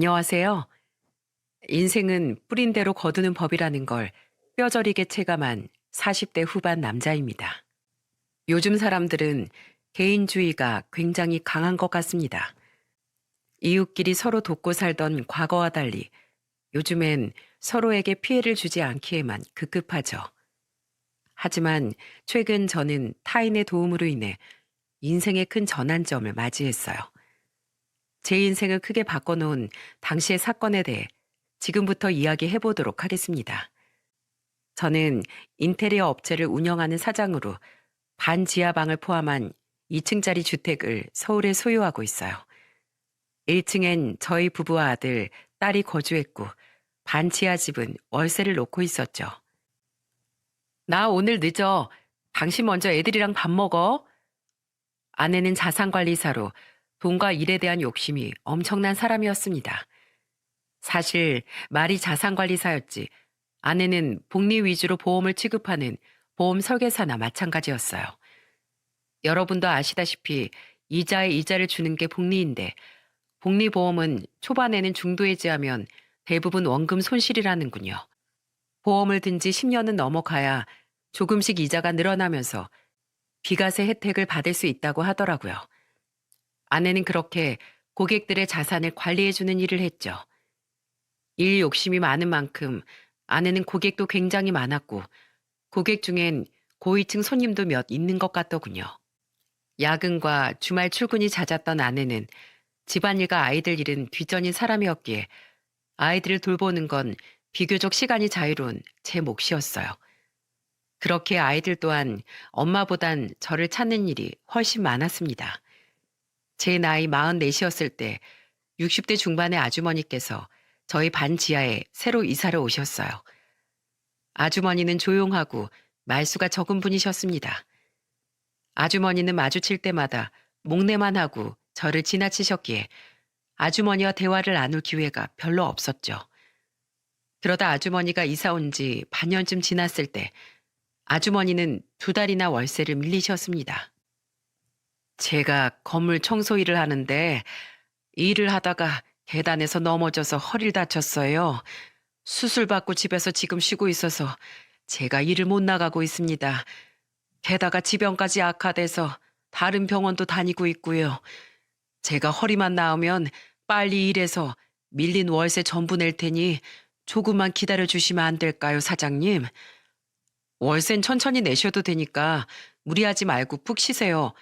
안녕하세요. 인생은 뿌린 대로 거두는 법이라는 걸 뼈저리게 체감한 40대 후반 남자입니다. 요즘 사람들은 개인주의가 굉장히 강한 것 같습니다. 이웃끼리 서로 돕고 살던 과거와 달리 요즘엔 서로에게 피해를 주지 않기에만 급급하죠. 하지만 최근 저는 타인의 도움으로 인해 인생의 큰 전환점을 맞이했어요. 제 인생을 크게 바꿔놓은 당시의 사건에 대해 지금부터 이야기해 보도록 하겠습니다. 저는 인테리어 업체를 운영하는 사장으로 반지하방을 포함한 2층짜리 주택을 서울에 소유하고 있어요. 1층엔 저희 부부와 아들, 딸이 거주했고 반지하 집은 월세를 놓고 있었죠. 나 오늘 늦어. 당신 먼저 애들이랑 밥 먹어. 아내는 자산관리사로 돈과 일에 대한 욕심이 엄청난 사람이었습니다. 사실 말이 자산관리사였지 아내는 복리 위주로 보험을 취급하는 보험 설계사나 마찬가지였어요. 여러분도 아시다시피 이자에 이자를 주는 게 복리인데 복리보험은 초반에는 중도해지하면 대부분 원금 손실이라는군요. 보험을 든 지 10년은 넘어가야 조금씩 이자가 늘어나면서 비과세 혜택을 받을 수 있다고 하더라고요. 아내는 그렇게 고객들의 자산을 관리해주는 일을 했죠. 일 욕심이 많은 만큼 아내는 고객도 굉장히 많았고 고객 중엔 고위층 손님도 몇 있는 것 같더군요. 야근과 주말 출근이 잦았던 아내는 집안일과 아이들 일은 뒷전인 사람이었기에 아이들을 돌보는 건 비교적 시간이 자유로운 제 몫이었어요. 그렇게 아이들 또한 엄마보단 저를 찾는 일이 훨씬 많았습니다. 제 나이 44이었을 때 60대 중반의 아주머니께서 저희 반 지하에 새로 이사를 오셨어요. 아주머니는 조용하고 말수가 적은 분이셨습니다. 아주머니는 마주칠 때마다 목례만 하고 저를 지나치셨기에 아주머니와 대화를 나눌 기회가 별로 없었죠. 그러다 아주머니가 이사 온 지 반년쯤 지났을 때 아주머니는 2달이나 월세를 밀리셨습니다. 제가 건물 청소 일을 하는데 일을 하다가 계단에서 넘어져서 허리를 다쳤어요. 수술받고 집에서 지금 쉬고 있어서 제가 일을 못 나가고 있습니다. 게다가 지병까지 악화돼서 다른 병원도 다니고 있고요. 제가 허리만 나으면 빨리 일해서 밀린 월세 전부 낼 테니 조금만 기다려 주시면 안 될까요, 사장님? 월세는 천천히 내셔도 되니까 무리하지 말고 푹 쉬세요.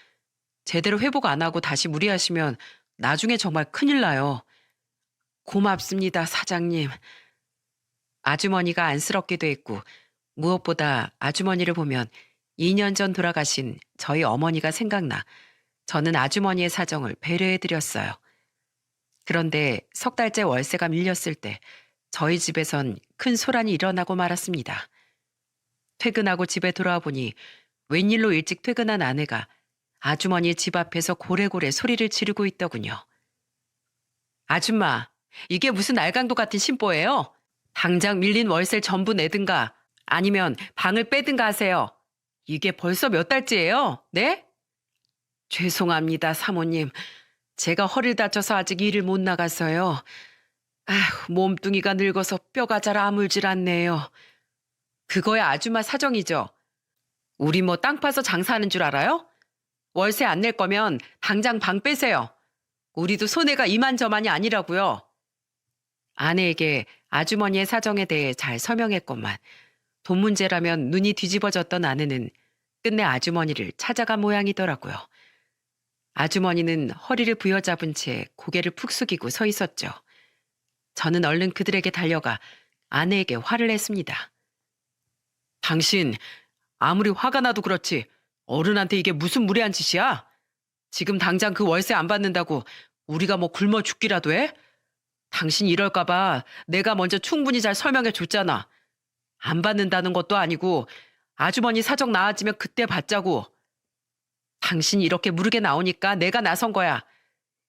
제대로 회복 안 하고 다시 무리하시면 나중에 정말 큰일 나요. 고맙습니다, 사장님. 아주머니가 안쓰럽기도 했고 무엇보다 아주머니를 보면 2년 전 돌아가신 저희 어머니가 생각나 저는 아주머니의 사정을 배려해드렸어요. 그런데 석 달째 월세가 밀렸을 때 저희 집에선 큰 소란이 일어나고 말았습니다. 퇴근하고 집에 돌아와 보니 웬일로 일찍 퇴근한 아내가 아주머니의 집 앞에서 고래고래 소리를 지르고 있더군요. 아줌마, 이게 무슨 알강도 같은 심보예요? 당장 밀린 월세를 전부 내든가 아니면 방을 빼든가 하세요. 이게 벌써 몇 달째예요? 네? 죄송합니다, 사모님. 제가 허리를 다쳐서 아직 일을 못 나가서요. 아휴, 몸뚱이가 늙어서 뼈가 잘 아물질 않네요. 그거야 아줌마 사정이죠. 우리 뭐 땅 파서 장사하는 줄 알아요? 월세 안 낼 거면 당장 방 빼세요. 우리도 손해가 이만저만이 아니라고요. 아내에게 아주머니의 사정에 대해 잘 설명했건만 돈 문제라면 눈이 뒤집어졌던 아내는 끝내 아주머니를 찾아간 모양이더라고요. 아주머니는 허리를 부여잡은 채 고개를 푹 숙이고 서 있었죠. 저는 얼른 그들에게 달려가 아내에게 화를 냈습니다. 당신, 아무리 화가 나도 그렇지 어른한테 이게 무슨 무례한 짓이야? 지금 당장 그 월세 안 받는다고 우리가 뭐 굶어 죽기라도 해? 당신 이럴까 봐 내가 먼저 충분히 잘 설명해 줬잖아. 안 받는다는 것도 아니고 아주머니 사정 나아지면 그때 받자고. 당신이 이렇게 무르게 나오니까 내가 나선 거야.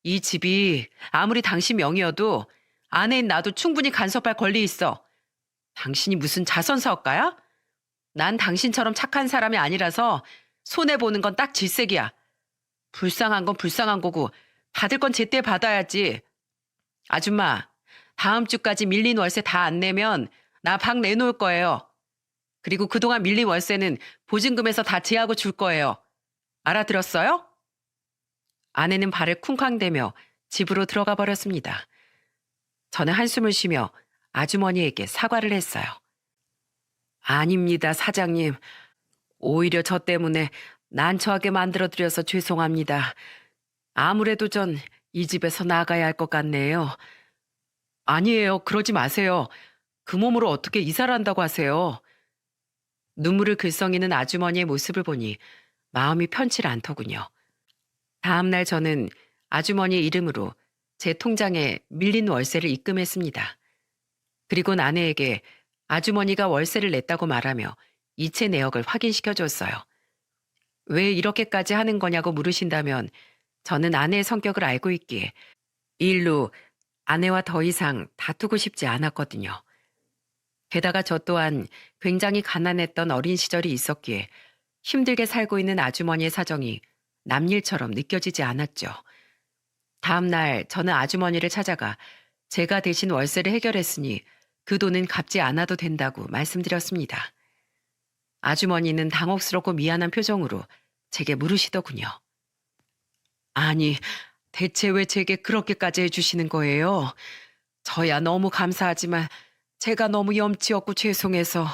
이 집이 아무리 당신 명의여도 아내인 나도 충분히 간섭할 권리 있어. 당신이 무슨 자선사업가야? 난 당신처럼 착한 사람이 아니라서 손해보는 건 딱 질색이야. 불쌍한 건 불쌍한 거고 받을 건 제때 받아야지. 아줌마, 다음 주까지 밀린 월세 다 안 내면 나 방 내놓을 거예요. 그리고 그동안 밀린 월세는 보증금에서 다 제하고 줄 거예요. 알아들었어요? 아내는 발을 쿵쾅대며 집으로 들어가 버렸습니다. 저는 한숨을 쉬며 아주머니에게 사과를 했어요. 아닙니다, 사장님. 오히려 저 때문에 난처하게 만들어드려서 죄송합니다. 아무래도 전 이 집에서 나가야 할 것 같네요. 아니에요. 그러지 마세요. 그 몸으로 어떻게 이사를 한다고 하세요. 눈물을 글썽이는 아주머니의 모습을 보니 마음이 편치 않더군요. 다음날 저는 아주머니의 이름으로 제 통장에 밀린 월세를 입금했습니다. 그리고 아내에게 아주머니가 월세를 냈다고 말하며 이체 내역을 확인시켜줬어요. 왜 이렇게까지 하는 거냐고 물으신다면 저는 아내의 성격을 알고 있기에 이 일로 아내와 더 이상 다투고 싶지 않았거든요. 게다가 저 또한 굉장히 가난했던 어린 시절이 있었기에 힘들게 살고 있는 아주머니의 사정이 남일처럼 느껴지지 않았죠. 다음 날 저는 아주머니를 찾아가 제가 대신 월세를 해결했으니 그 돈은 갚지 않아도 된다고 말씀드렸습니다. 아주머니는 당혹스럽고 미안한 표정으로 제게 물으시더군요. 아니, 대체 왜 제게 그렇게까지 해주시는 거예요? 저야 너무 감사하지만 제가 너무 염치 없고 죄송해서.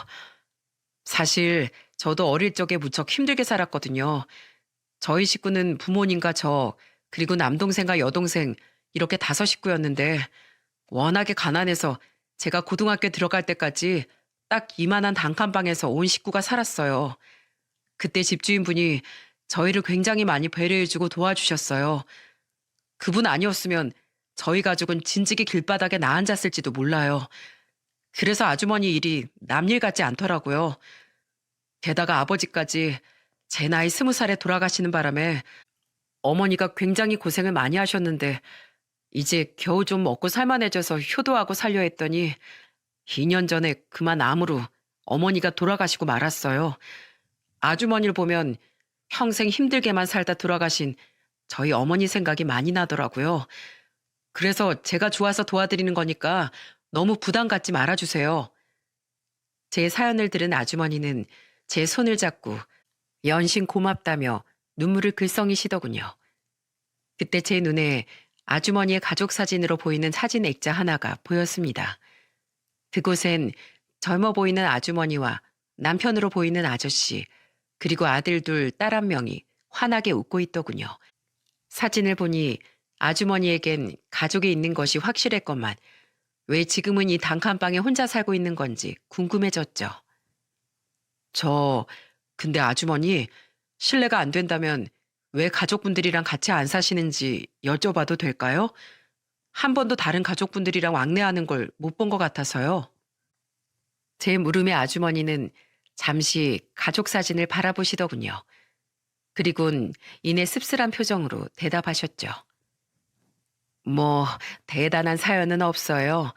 사실 저도 어릴 적에 무척 힘들게 살았거든요. 저희 식구는 부모님과 저, 그리고 남동생과 여동생 이렇게 5식구였는데 워낙에 가난해서 제가 고등학교 들어갈 때까지 딱 이만한 단칸방에서 온 식구가 살았어요. 그때 집주인분이 저희를 굉장히 많이 배려해주고 도와주셨어요. 그분 아니었으면 저희 가족은 진즉에 길바닥에 나앉았을지도 몰라요. 그래서 아주머니 일이 남일 같지 않더라고요. 게다가 아버지까지 제 나이 20살에 돌아가시는 바람에 어머니가 굉장히 고생을 많이 하셨는데 이제 겨우 좀 먹고 살만해져서 효도하고 살려 했더니 2년 전에 그만 암으로 어머니가 돌아가시고 말았어요. 아주머니를 보면 평생 힘들게만 살다 돌아가신 저희 어머니 생각이 많이 나더라고요. 그래서 제가 좋아서 도와드리는 거니까 너무 부담 갖지 말아주세요. 제 사연을 들은 아주머니는 제 손을 잡고 연신 고맙다며 눈물을 글썽이시더군요. 그때 제 눈에 아주머니의 가족 사진으로 보이는 사진 액자 하나가 보였습니다. 그곳엔 젊어 보이는 아주머니와 남편으로 보이는 아저씨, 그리고 아들 둘, 딸 1명이 환하게 웃고 있더군요. 사진을 보니 아주머니에겐 가족이 있는 것이 확실했건만 왜 지금은 이 단칸방에 혼자 살고 있는 건지 궁금해졌죠. 근데 아주머니, 실례가 안 된다면 왜 가족분들이랑 같이 안 사시는지 여쭤봐도 될까요? 한 번도 다른 가족분들이랑 왕래하는 걸 못 본 것 같아서요. 제 물음에 아주머니는 잠시 가족 사진을 바라보시더군요. 그리곤 이내 씁쓸한 표정으로 대답하셨죠. 뭐 대단한 사연은 없어요.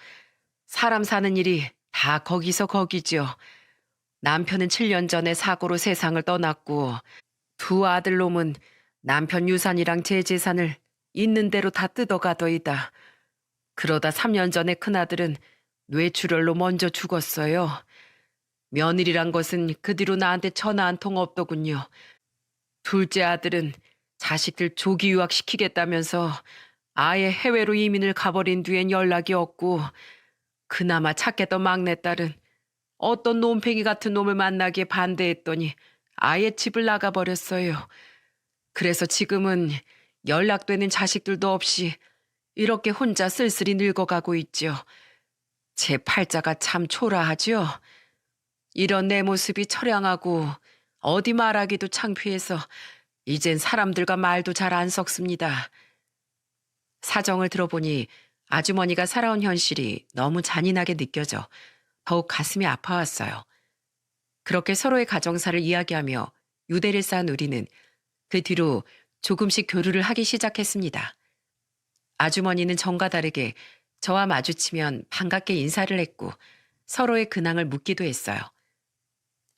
사람 사는 일이 다 거기서 거기죠. 남편은 7년 전에 사고로 세상을 떠났고 두 아들놈은 남편 유산이랑 제 재산을 있는 대로 다 뜯어가더이다. 그러다 3년 전에 큰아들은 뇌출혈로 먼저 죽었어요. 며느리란 것은 그 뒤로 나한테 전화 한 통 없더군요. 둘째 아들은 자식들 조기 유학시키겠다면서 아예 해외로 이민을 가버린 뒤엔 연락이 없고 그나마 착했던 막내딸은 어떤 놈팽이 같은 놈을 만나기에 반대했더니 아예 집을 나가버렸어요. 그래서 지금은 연락되는 자식들도 없이 이렇게 혼자 쓸쓸히 늙어가고 있죠. 제 팔자가 참 초라하죠. 이런 내 모습이 처량하고 어디 말하기도 창피해서 이젠 사람들과 말도 잘 안 섞습니다. 사정을 들어보니 아주머니가 살아온 현실이 너무 잔인하게 느껴져 더욱 가슴이 아파왔어요. 그렇게 서로의 가정사를 이야기하며 유대를 쌓은 우리는 그 뒤로 조금씩 교류를 하기 시작했습니다. 아주머니는 전과 다르게 저와 마주치면 반갑게 인사를 했고 서로의 근황을 묻기도 했어요.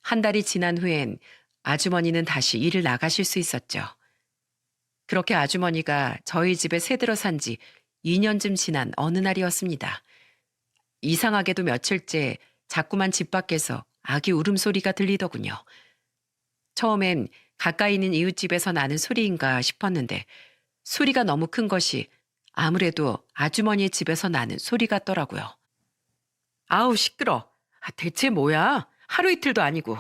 한 달이 지난 후엔 아주머니는 다시 일을 나가실 수 있었죠. 그렇게 아주머니가 저희 집에 새들어 산 지 2년쯤 지난 어느 날이었습니다. 이상하게도 며칠째 자꾸만 집 밖에서 아기 울음소리가 들리더군요. 처음엔 가까이 있는 이웃집에서 나는 소리인가 싶었는데 소리가 너무 큰 것이 아무래도 아주머니의 집에서 나는 소리 같더라고요. 아우 시끄러. 대체 뭐야? 하루 이틀도 아니고.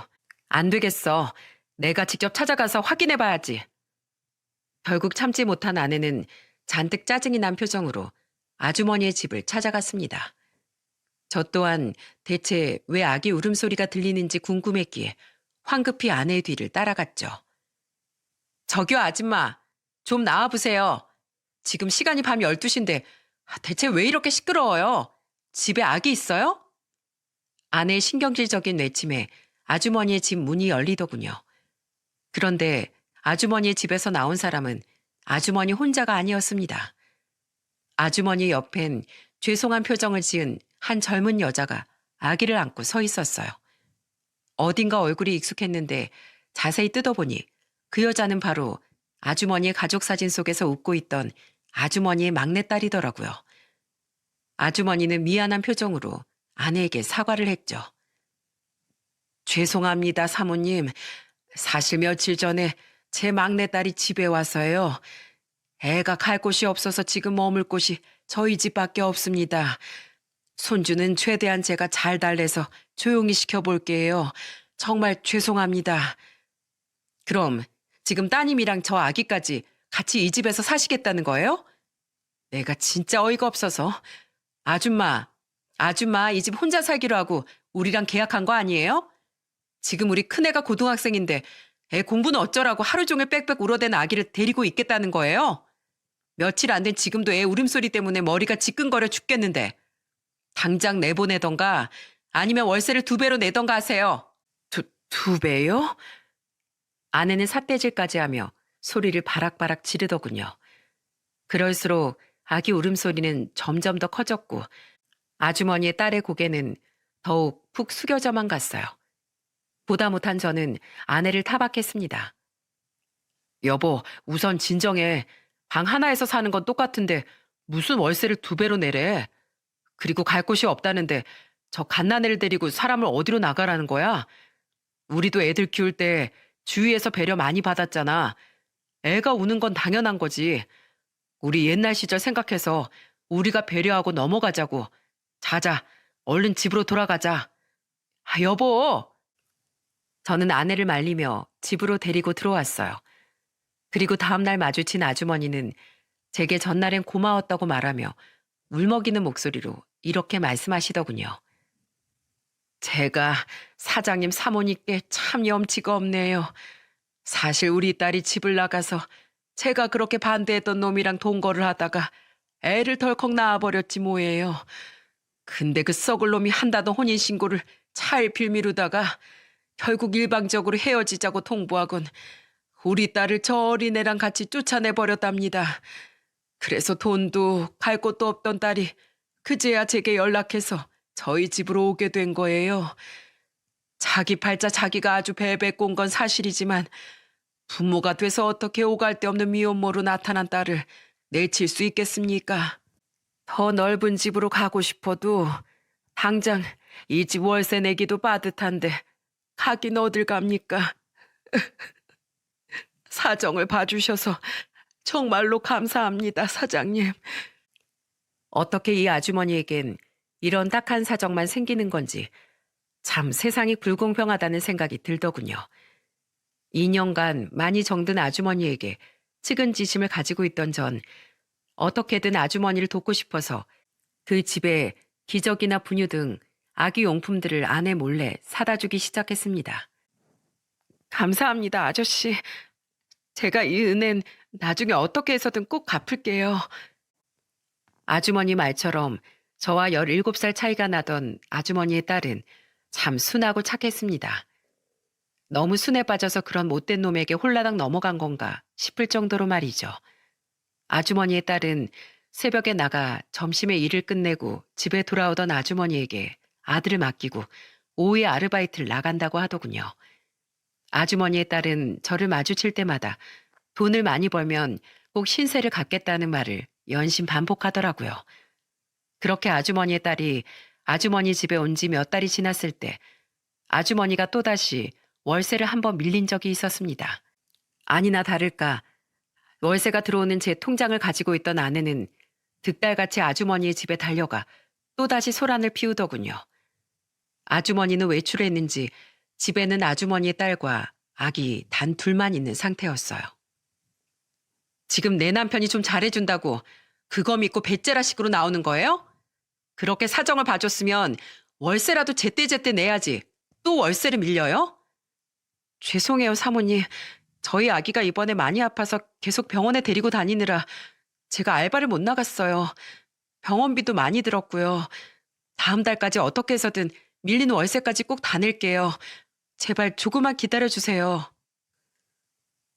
안 되겠어. 내가 직접 찾아가서 확인해 봐야지. 결국 참지 못한 아내는 잔뜩 짜증이 난 표정으로 아주머니의 집을 찾아갔습니다. 저 또한 대체 왜 아기 울음소리가 들리는지 궁금했기에 황급히 아내의 뒤를 따라갔죠. 저기요 아줌마, 좀 나와보세요. 지금 시간이 밤 12시인데 대체 왜 이렇게 시끄러워요? 집에 아기 있어요? 아내의 신경질적인 외침에 아주머니의 집 문이 열리더군요. 그런데 아주머니의 집에서 나온 사람은 아주머니 혼자가 아니었습니다. 아주머니 옆엔 죄송한 표정을 지은 한 젊은 여자가 아기를 안고 서 있었어요. 어딘가 얼굴이 익숙했는데 자세히 뜯어보니 그 여자는 바로 아주머니의 가족 사진 속에서 웃고 있던 아주머니의 막내딸이더라고요. 아주머니는 미안한 표정으로 아내에게 사과를 했죠. 죄송합니다, 사모님. 사실 며칠 전에 제 막내딸이 집에 와서요. 애가 갈 곳이 없어서 지금 머물 곳이 저희 집밖에 없습니다. 손주는 최대한 제가 잘 달래서 조용히 시켜볼게요. 정말 죄송합니다. 그럼 지금 따님이랑 저 아기까지 같이 이 집에서 사시겠다는 거예요? 내가 진짜 어이가 없어서. 아줌마 이 집 혼자 살기로 하고 우리랑 계약한 거 아니에요? 지금 우리 큰애가 고등학생인데 애 공부는 어쩌라고 하루 종일 빽빽 울어대는 아기를 데리고 있겠다는 거예요? 며칠 안 된 지금도 애 울음소리 때문에 머리가 지끈거려 죽겠는데 당장 내보내던가 아니면 월세를 2배로 내던가 하세요. 2배요? 아내는 삿대질까지 하며 소리를 바락바락 지르더군요. 그럴수록 아기 울음소리는 점점 더 커졌고 아주머니의 딸의 고개는 더욱 푹 숙여져만 갔어요. 보다 못한 저는 아내를 타박했습니다. 여보, 우선 진정해. 방 하나에서 사는 건 똑같은데 무슨 월세를 2배로 내래. 그리고 갈 곳이 없다는데 저 갓난애를 데리고 사람을 어디로 나가라는 거야? 우리도 애들 키울 때 주위에서 배려 많이 받았잖아. 애가 우는 건 당연한 거지. 우리 옛날 시절 생각해서 우리가 배려하고 넘어가자고. 자자, 얼른 집으로 돌아가자. 여보! 저는 아내를 말리며 집으로 데리고 들어왔어요. 그리고 다음날 마주친 아주머니는 제게 전날엔 고마웠다고 말하며 울먹이는 목소리로 이렇게 말씀하시더군요. 제가 사장님 사모님께 참 염치가 없네요. 사실 우리 딸이 집을 나가서 제가 그렇게 반대했던 놈이랑 동거를 하다가 애를 덜컥 낳아버렸지 뭐예요. 근데 그 썩을 놈이 한다던 혼인신고를 차일필 미루다가 결국 일방적으로 헤어지자고 통보하곤 우리 딸을 저 어린애랑 같이 쫓아내버렸답니다. 그래서 돈도 갈 곳도 없던 딸이 그제야 제게 연락해서 저희 집으로 오게 된 거예요. 자기 팔자 자기가 아주 베베 꼰 건 사실이지만 부모가 돼서 어떻게 오갈 데 없는 미혼모로 나타난 딸을 내칠 수 있겠습니까? 더 넓은 집으로 가고 싶어도 당장 이 집 월세 내기도 빠듯한데 가긴 어딜 갑니까? 사정을 봐주셔서 정말로 감사합니다, 사장님. 어떻게 이 아주머니에겐 이런 딱한 사정만 생기는 건지 참 세상이 불공평하다는 생각이 들더군요. 2년간 많이 정든 아주머니에게 측은지심을 가지고 있던 전 어떻게든 아주머니를 돕고 싶어서 그 집에 기저귀나 분유 등 아기 용품들을 아내 몰래 사다 주기 시작했습니다. 감사합니다, 아저씨. 제가 이 은혜는 나중에 어떻게 해서든 꼭 갚을게요. 아주머니 말처럼 저와 17살 차이가 나던 아주머니의 딸은 참 순하고 착했습니다. 너무 순해 빠져서 그런 못된 놈에게 홀라당 넘어간 건가 싶을 정도로 말이죠. 아주머니의 딸은 새벽에 나가 점심에 일을 끝내고 집에 돌아오던 아주머니에게 아들을 맡기고 오후에 아르바이트를 나간다고 하더군요. 아주머니의 딸은 저를 마주칠 때마다 돈을 많이 벌면 꼭 신세를 갖겠다는 말을 연신 반복하더라고요. 그렇게 아주머니의 딸이 아주머니 집에 온 지 몇 달이 지났을 때 아주머니가 또다시 월세를 한 번 밀린 적이 있었습니다. 아니나 다를까 월세가 들어오는 제 통장을 가지고 있던 아내는 득달같이 아주머니의 집에 달려가 또다시 소란을 피우더군요. 아주머니는 외출했는지 집에는 아주머니의 딸과 아기 단 둘만 있는 상태였어요. 지금 내 남편이 좀 잘해준다고 그거 믿고 배째라식으로 나오는 거예요? 그렇게 사정을 봐줬으면 월세라도 제때제때 내야지. 또 월세를 밀려요? 죄송해요, 사모님. 저희 아기가 이번에 많이 아파서 계속 병원에 데리고 다니느라 제가 알바를 못 나갔어요. 병원비도 많이 들었고요. 다음 달까지 어떻게 해서든 밀린 월세까지 꼭 다 낼게요. 제발 조금만 기다려주세요.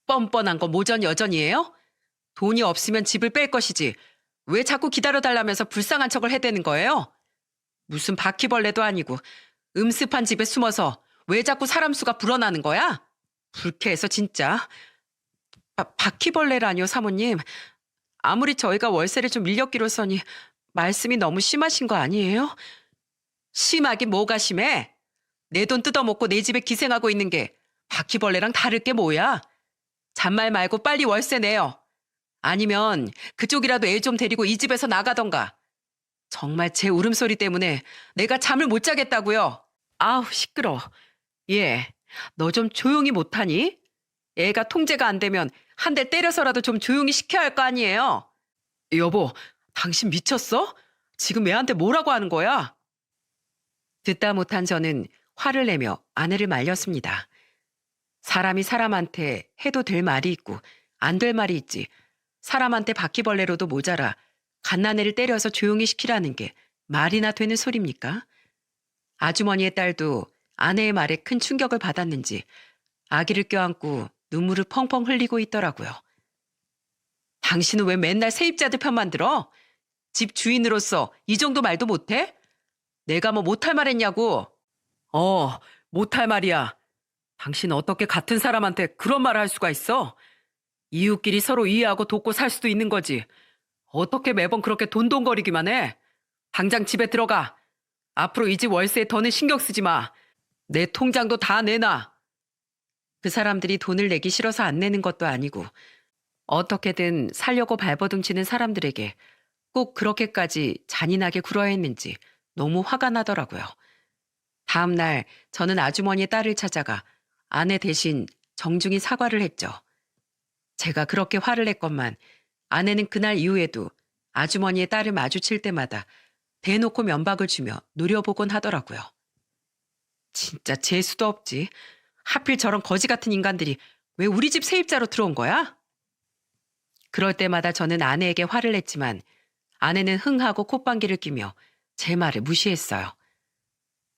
뻔뻔한 거 모전 여전이에요? 돈이 없으면 집을 뺄 것이지. 왜 자꾸 기다려달라면서 불쌍한 척을 해대는 거예요? 무슨 바퀴벌레도 아니고 음습한 집에 숨어서 왜 자꾸 사람 수가 불어나는 거야? 불쾌해서 진짜. 바퀴벌레라니요, 사모님. 아무리 저희가 월세를 좀 밀렸기로서니 말씀이 너무 심하신 거 아니에요? 심하긴 뭐가 심해? 내 돈 뜯어먹고 내 집에 기생하고 있는 게 바퀴벌레랑 다를 게 뭐야? 잔말 말고 빨리 월세 내요. 아니면 그쪽이라도 애 좀 데리고 이 집에서 나가던가. 정말 제 울음소리 때문에 내가 잠을 못 자겠다고요. 아우 시끄러. 예, 너 좀 조용히 못하니? 애가 통제가 안 되면 한 대 때려서라도 좀 조용히 시켜야 할 거 아니에요. 여보, 당신 미쳤어? 지금 애한테 뭐라고 하는 거야? 듣다 못한 저는 화를 내며 아내를 말렸습니다. 사람이 사람한테 해도 될 말이 있고 안 될 말이 있지. 사람한테 바퀴벌레로도 모자라 갓난애를 때려서 조용히 시키라는 게 말이나 되는 소리입니까? 아주머니의 딸도 아내의 말에 큰 충격을 받았는지 아기를 껴안고 눈물을 펑펑 흘리고 있더라고요. 당신은 왜 맨날 세입자들 편만 들어? 집 주인으로서 이 정도 말도 못해? 내가 뭐 못할 말 했냐고. 못할 말이야. 당신 어떻게 같은 사람한테 그런 말을 할 수가 있어? 이웃끼리 서로 이해하고 돕고 살 수도 있는 거지. 어떻게 매번 그렇게 돈돈거리기만 해? 당장 집에 들어가. 앞으로 이 집 월세에 더는 신경 쓰지 마. 내 통장도 다 내놔. 그 사람들이 돈을 내기 싫어서 안 내는 것도 아니고 어떻게든 살려고 발버둥치는 사람들에게 꼭 그렇게까지 잔인하게 굴어야 했는지 너무 화가 나더라고요. 다음 날 저는 아주머니의 딸을 찾아가 아내 대신 정중히 사과를 했죠. 제가 그렇게 화를 냈건만 아내는 그날 이후에도 아주머니의 딸을 마주칠 때마다 대놓고 면박을 주며 노려보곤 하더라고요. 진짜 재수도 없지. 하필 저런 거지 같은 인간들이 왜 우리 집 세입자로 들어온 거야? 그럴 때마다 저는 아내에게 화를 냈지만 아내는 흥하고 콧방귀를 끼며 제 말을 무시했어요.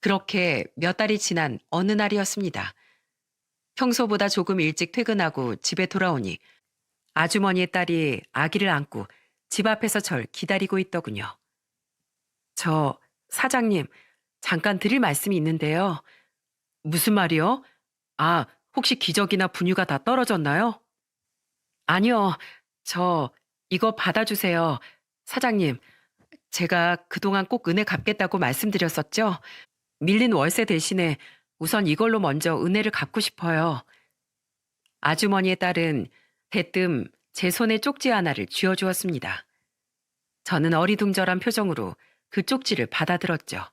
그렇게 몇 달이 지난 어느 날이었습니다. 평소보다 조금 일찍 퇴근하고 집에 돌아오니 아주머니의 딸이 아기를 안고 집 앞에서 절 기다리고 있더군요. 사장님, 잠깐 드릴 말씀이 있는데요. 무슨 말이요? 혹시 기저귀나 분유가 다 떨어졌나요? 아니요, 이거 받아주세요. 사장님, 제가 그동안 꼭 은혜 갚겠다고 말씀드렸었죠? 밀린 월세 대신에 우선 이걸로 먼저 은혜를 갚고 싶어요. 아주머니의 딸은 대뜸 제 손에 쪽지 하나를 쥐어주었습니다. 저는 어리둥절한 표정으로 그 쪽지를 받아들었죠.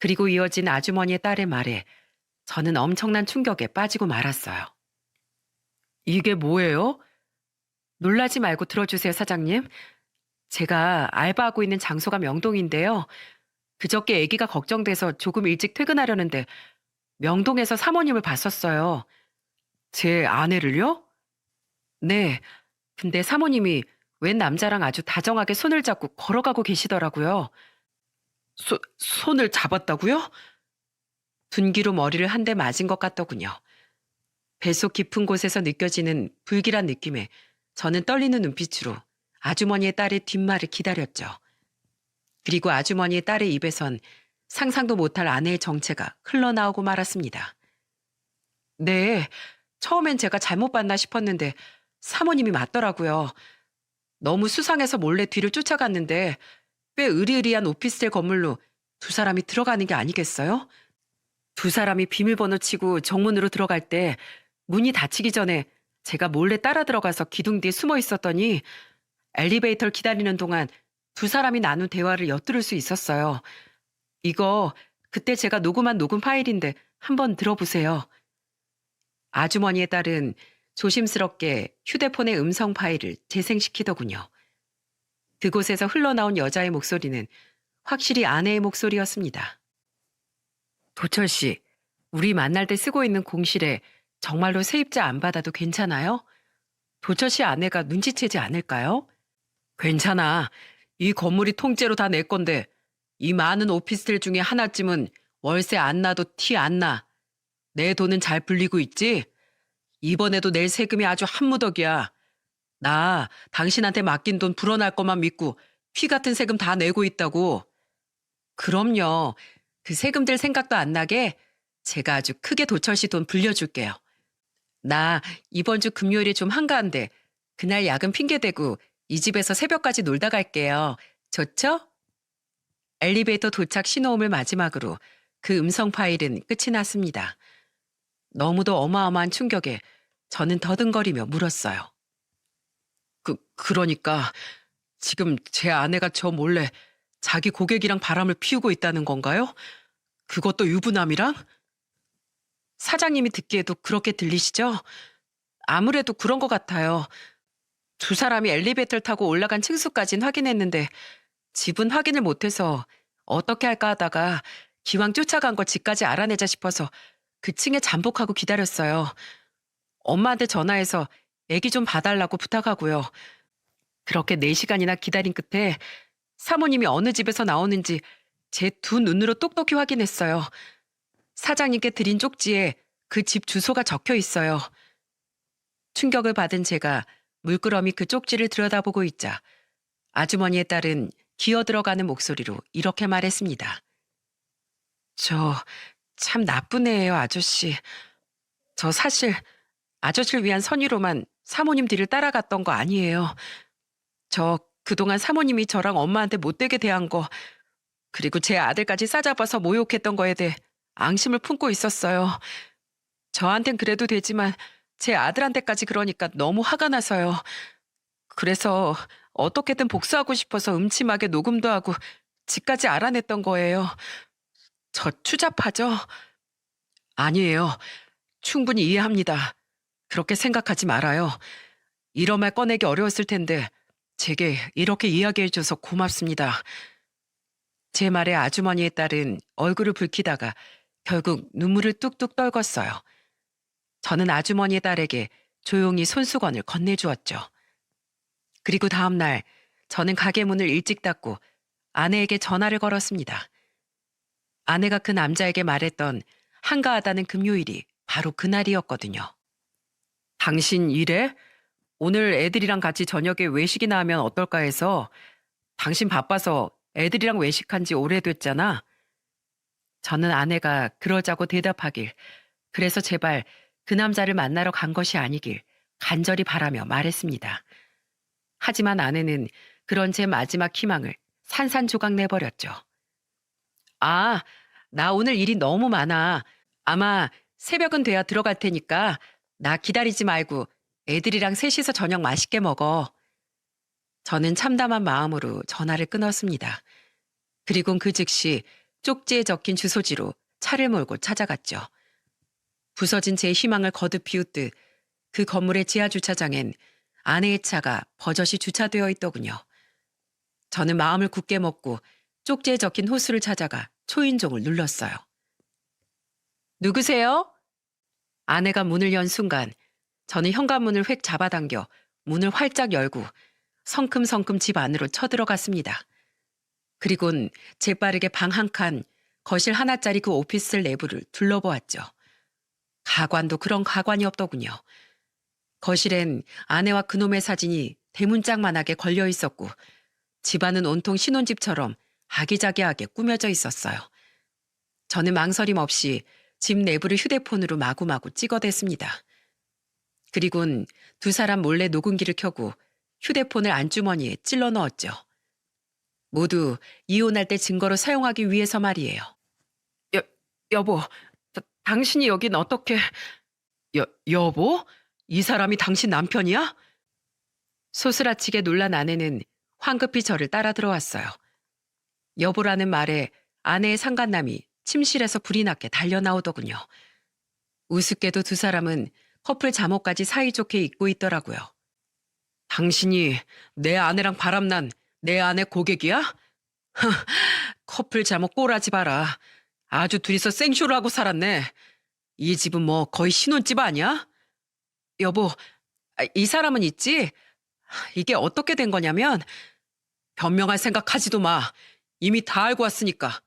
그리고 이어진 아주머니의 딸의 말에 저는 엄청난 충격에 빠지고 말았어요. 이게 뭐예요? 놀라지 말고 들어주세요, 사장님. 제가 알바하고 있는 장소가 명동인데요. 그저께 아기가 걱정돼서 조금 일찍 퇴근하려는데 명동에서 사모님을 봤었어요. 제 아내를요? 네. 근데 사모님이 웬 남자랑 아주 다정하게 손을 잡고 걸어가고 계시더라고요. 손을 잡았다고요? 둔기로 머리를 한 대 맞은 것 같더군요. 뱃속 깊은 곳에서 느껴지는 불길한 느낌에 저는 떨리는 눈빛으로 아주머니의 딸의 뒷말을 기다렸죠. 그리고 아주머니의 딸의 입에선 상상도 못할 아내의 정체가 흘러나오고 말았습니다. 네, 처음엔 제가 잘못 봤나 싶었는데 사모님이 맞더라고요. 너무 수상해서 몰래 뒤를 쫓아갔는데 꽤 으리으리한 오피스텔 건물로 두 사람이 들어가는 게 아니겠어요? 두 사람이 비밀번호 치고 정문으로 들어갈 때 문이 닫히기 전에 제가 몰래 따라 들어가서 기둥 뒤에 숨어 있었더니 엘리베이터를 기다리는 동안 두 사람이 나눈 대화를 엿들을 수 있었어요. 이거 그때 제가 녹음한 녹음 파일인데 한번 들어보세요. 아주머니의 딸은 조심스럽게 휴대폰의 음성 파일을 재생시키더군요. 그곳에서 흘러나온 여자의 목소리는 확실히 아내의 목소리였습니다. 도철 씨, 우리 만날 때 쓰고 있는 공실에 정말로 세입자 안 받아도 괜찮아요? 도철 씨 아내가 눈치채지 않을까요? 괜찮아. 이 건물이 통째로 다 내 건데 이 많은 오피스텔 중에 하나쯤은 월세 안 나도 티 안 나. 내 돈은 잘 불리고 있지? 이번에도 낼 세금이 아주 한무더기야. 나 당신한테 맡긴 돈 불어날 것만 믿고 피 같은 세금 다 내고 있다고. 그럼요. 그 세금들 생각도 안 나게 제가 아주 크게 도철 씨 돈 불려줄게요. 나 이번 주 금요일에 좀 한가한데 그날 야근 핑계대고 이 집에서 새벽까지 놀다 갈게요. 좋죠? 엘리베이터 도착 신호음을 마지막으로 그 음성 파일은 끝이 났습니다. 너무도 어마어마한 충격에 저는 더듬거리며 물었어요. 그러니까 지금 제 아내가 저 몰래 자기 고객이랑 바람을 피우고 있다는 건가요? 그것도 유부남이랑? 사장님이 듣기에도 그렇게 들리시죠? 아무래도 그런 것 같아요. 두 사람이 엘리베이터를 타고 올라간 층수까진 확인했는데 집은 확인을 못해서 어떻게 할까 하다가 기왕 쫓아간 걸 집까지 알아내자 싶어서 그 층에 잠복하고 기다렸어요. 엄마한테 전화해서 애기 좀 봐달라고 부탁하고요. 그렇게 4시간이나 기다린 끝에 사모님이 어느 집에서 나오는지 제 두 눈으로 똑똑히 확인했어요. 사장님께 드린 쪽지에 그 집 주소가 적혀 있어요. 충격을 받은 제가 물끄러미 그 쪽지를 들여다보고 있자 아주머니의 딸은 기어들어가는 목소리로 이렇게 말했습니다. 저 참 나쁜 애예요, 아저씨. 저 사실 아저씨를 위한 선의로만 사모님 뒤를 따라갔던 거 아니에요. 저 그동안 사모님이 저랑 엄마한테 못되게 대한 거, 그리고 제 아들까지 싸잡아서 모욕했던 거에 대해 앙심을 품고 있었어요. 저한텐 그래도 되지만 제 아들한테까지 그러니까 너무 화가 나서요. 그래서 어떻게든 복수하고 싶어서 음침하게 녹음도 하고 집까지 알아냈던 거예요. 저 추잡하죠? 아니에요. 충분히 이해합니다. 그렇게 생각하지 말아요. 이런 말 꺼내기 어려웠을 텐데 제게 이렇게 이야기해줘서 고맙습니다. 제 말에 아주머니의 딸은 얼굴을 붉히다가 결국 눈물을 뚝뚝 떨궜어요. 저는 아주머니의 딸에게 조용히 손수건을 건네주었죠. 그리고 다음 날 저는 가게 문을 일찍 닫고 아내에게 전화를 걸었습니다. 아내가 그 남자에게 말했던 한가하다는 금요일이 바로 그날이었거든요. 당신 일해? 오늘 애들이랑 같이 저녁에 외식이나 하면 어떨까 해서. 당신 바빠서 애들이랑 외식한 지 오래됐잖아. 저는 아내가 그러자고 대답하길, 그래서 제발 그 남자를 만나러 간 것이 아니길 간절히 바라며 말했습니다. 하지만 아내는 그런 제 마지막 희망을 산산조각 내버렸죠. 아, 나 오늘 일이 너무 많아. 아마 새벽은 돼야 들어갈 테니까 나 기다리지 말고 애들이랑 셋이서 저녁 맛있게 먹어. 저는 참담한 마음으로 전화를 끊었습니다. 그리곤 그 즉시 쪽지에 적힌 주소지로 차를 몰고 찾아갔죠. 부서진 제 희망을 거듭 비웃듯 그 건물의 지하 주차장엔 아내의 차가 버젓이 주차되어 있더군요. 저는 마음을 굳게 먹고 쪽지에 적힌 호수를 찾아가 초인종을 눌렀어요. 누구세요? 아내가 문을 연 순간 저는 현관문을 획 잡아당겨 문을 활짝 열고 성큼성큼 집 안으로 쳐들어갔습니다. 그리곤 재빠르게 방 한 칸, 거실 하나짜리 그 오피스텔 내부를 둘러보았죠. 가관도 그런 가관이 없더군요. 거실엔 아내와 그놈의 사진이 대문짝만하게 걸려 있었고 집안은 온통 신혼집처럼 아기자기하게 꾸며져 있었어요. 저는 망설임 없이 집 내부를 휴대폰으로 마구마구 찍어댔습니다. 그리곤 두 사람 몰래 녹음기를 켜고 휴대폰을 안주머니에 찔러 넣었죠. 모두 이혼할 때 증거로 사용하기 위해서 말이에요. 여, 여보, 당신이 여긴 어떻게... 여보? 이 사람이 당신 남편이야? 소스라치게 놀란 아내는 황급히 저를 따라 들어왔어요. 여보라는 말에 아내의 상간남이 침실에서 불이 나게 달려나오더군요. 우습게도 두 사람은 커플 잠옷까지 사이좋게 입고 있더라고요. 당신이 내 아내랑 바람난 내 아내 고객이야? 커플 잠옷 꼬라지 봐라. 아주 둘이서 생쇼를 하고 살았네. 이 집은 뭐 거의 신혼집 아니야? 여보, 이 사람은 있지? 이게 어떻게 된 거냐면 변명할 생각하지도 마. 이미 다 알고 왔으니까.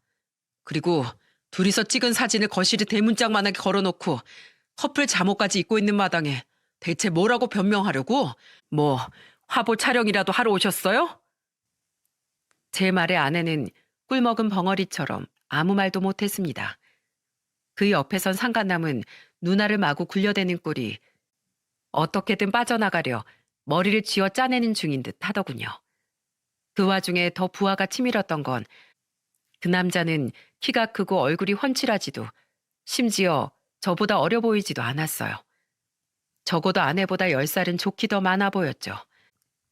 그리고 둘이서 찍은 사진을 거실에 대문짝만하게 걸어놓고 커플 잠옷까지 입고 있는 마당에 대체 뭐라고 변명하려고? 뭐 화보 촬영이라도 하러 오셨어요? 제 말에 아내는 꿀먹은 벙어리처럼 아무 말도 못했습니다. 그 옆에 선 상간남은 누나를 마구 굴려대는 꼴이 어떻게든 빠져나가려 머리를 쥐어 짜내는 중인 듯 하더군요. 그 와중에 더 부하가 치밀었던 건 그 남자는 키가 크고 얼굴이 훤칠하지도 심지어 저보다 어려 보이지도 않았어요. 적어도 아내보다 10살은 좋게 더 많아 보였죠.